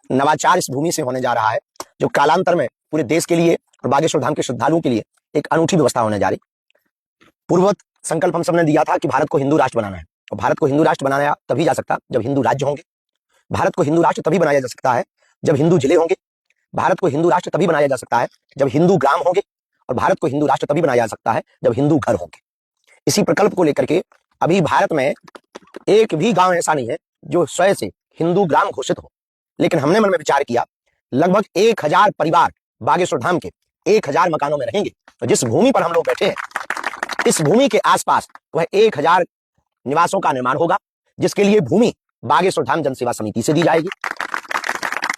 नवाचार इस भूमि से होने जा रहा है जो कालांतर में पूरे देश के लिए और बागेश्वर धाम के श्रद्धालुओं के लिए एक अनूठी व्यवस्था होने जा रही। पूर्ववत संकल्प हम सबने दिया था कि भारत को हिंदू राष्ट्र बनाना है, और भारत को हिंदू राष्ट्र बनाया तभी जा सकता जब हिंदू राज्य होंगे। भारत को हिंदू राष्ट्र तभी बनाया जा सकता है जब हिंदू जिले होंगे। भारत को हिंदू राष्ट्र तभी बनाया जा सकता है जब हिंदू ग्राम होंगे, और भारत को हिंदू राष्ट्र तभी बनाया जा सकता है जब हिंदू घर होंगे। इसी प्रकल्प को लेकर के अभी भारत में एक भी गांव ऐसा नहीं है जो स्वयं से हिंदू ग्राम घोषित हो, लेकिन हमने मन में विचार किया लगभग 1000 परिवार बागेश्वर धाम के 1000 मकानों में रहेंगे। तो जिस भूमि पर हम लोग बैठे हैं, इस भूमि के आसपास वह 1000 निवासों का निर्माण होगा, जिसके लिए भूमि बागेश्वर धाम जनसेवा समिति से दी जाएगी,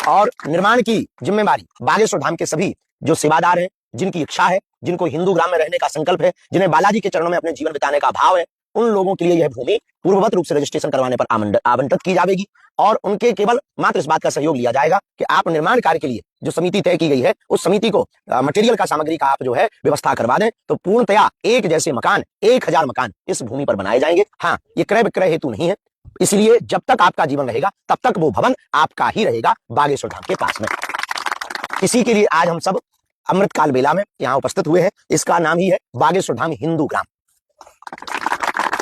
और निर्माण की जिम्मेवारी बागेश्वर धाम के सभी जो सेवादार हैं, जिनकी इच्छा है, जिनको हिंदू ग्राम में रहने का संकल्प है, जिन्हें बालाजी के चरणों में अपने जीवन बिताने का भाव है, उन लोगों के लिए यह भूमि पूर्ववत रूप से रजिस्ट्रेशन करवाने पर आवंटित की जाएगी, और उनके केवल मात्र इस बात का सहयोग लिया जाएगा कि आप निर्माण कार्य के लिए जो समिति तय की गई है, उस समिति को मटेरियल का, सामग्री का आप जो है व्यवस्था करवा दें। तो पूर्णतया एक जैसे मकान 1000 मकान इस भूमि पर बनाए जाएंगे। हाँ, ये क्रय विक्रय हेतु नहीं है, इसलिए जब तक आपका जीवन रहेगा तब तक वो भवन आपका ही रहेगा बागेश्वर धाम के पास में। इसी के लिए आज हम सब अमृतकाल बेला में यहाँ उपस्थित हुए हैं। इसका नाम ही है बागेश्वर धाम हिंदू ग्राम।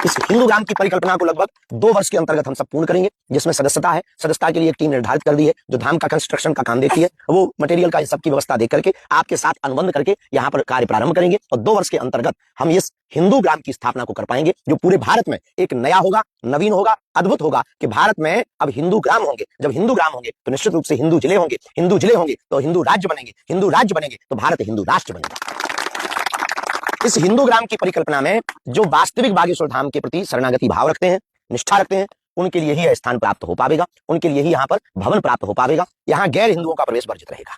इस हिंदू ग्राम की परिकल्पना को लगभग 2 वर्ष के अंतर्गत हम सब पूर्ण करेंगे, जिसमें सदस्यता है। सदस्यता के लिए एक टीम निर्धारित कर दी है जो धाम का कंस्ट्रक्शन का काम देखती है। वो मटेरियल का सबकी व्यवस्था देख करके आपके साथ अनुबंध करके यहाँ पर कार्य प्रारंभ करेंगे, और 2 वर्ष के अंतर्गत हम इस हिंदू ग्राम की स्थापना को कर पाएंगे, जो पूरे भारत में एक नया होगा, नवीन होगा, अद्भुत होगा कि भारत में अब हिंदू ग्राम होंगे। जब हिंदू ग्राम होंगे तो निश्चित रूप से हिंदू जिले होंगे, हिंदू जिले होंगे तो हिंदू राज्य बनेंगे, हिंदू राज्य बनेंगे तो भारत हिंदू राष्ट्र बनेगा। इस हिंदू ग्राम की परिकल्पना में जो वास्तविक बागेश्वर धाम के प्रति शरणागति भाव रखते हैं, निष्ठा रखते हैं, उनके लिए ही यह स्थान प्राप्त हो पाएगा, उनके लिए ही यहाँ पर भवन प्राप्त हो पाएगा। यहाँ गैर हिंदुओं का प्रवेश वर्जित रहेगा।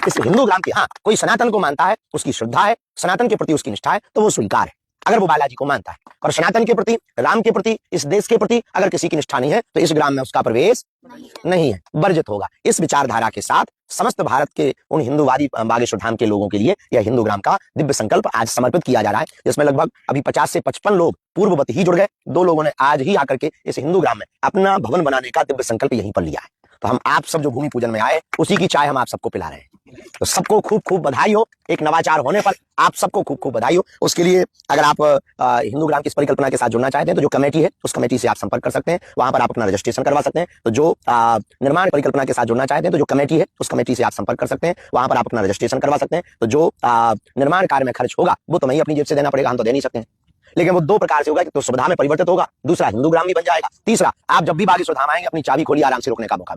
इस हिंदू ग्राम की, हाँ, कोई सनातन को मानता है, उसकी श्रद्धा है, सनातन के प्रति उसकी निष्ठा है, तो वो स्वीकार है। अगर वो बालाजी को मानता है और सनातन के प्रति, राम के प्रति, इस देश के प्रति अगर किसी की निष्ठा नहीं है, तो इस ग्राम में उसका प्रवेश नहीं है, वर्जित होगा। इस विचारधारा के साथ समस्त भारत के उन हिंदूवादी बागेश्वर धाम के लोगों के लिए यह हिंदू ग्राम का दिव्य संकल्प आज समर्पित किया जा रहा है, जिसमें लगभग अभी 50 से 55 लोग पूर्ववत ही जुड़ गए। 2 लोगों ने आज ही आकर के इस हिंदू ग्राम में अपना भवन बनाने का दिव्य संकल्प यहीं पर लिया है। तो हम आप सब जो भूमि पूजन में आए, उसी की चाय हम आप सबको पिला रहे हैं। तो सबको खूब खूब बधाई हो। एक नवाचार होने पर आप सबको खूब खूब बधाई हो। उसके लिए अगर आप हिंदू ग्राम की इस परिकल्पना के साथ जुड़ना चाहते हैं, तो जो कमेटी है उस कमेटी से आप संपर्क कर सकते हैं, वहां पर आप अपना रजिस्ट्रेशन करवा सकते हैं। तो जो निर्माण परिकल्पना के साथ जुड़ना चाहते हैं, तो जो कमेटी है उस कमेटी से आप संपर्क कर सकते हैं, वहां पर आप अपना रजिस्ट्रेशन करवा सकते हैं। तो जो निर्माण कार्य में खर्च होगा वो तो मैं ही अपनी जेब से देना पड़ेगा, हम तो दे नहीं सकते हैं, लेकिन वो 2 प्रकार से होगा। तो सुविधा में परिवर्तित होगा, दूसरा हिंदू ग्राम भी बन जाएगा, तीसरा आप जब भी बागेश्वर धाम आएंगे अपनी चाबी खोलिए, आराम से रुकने का मौका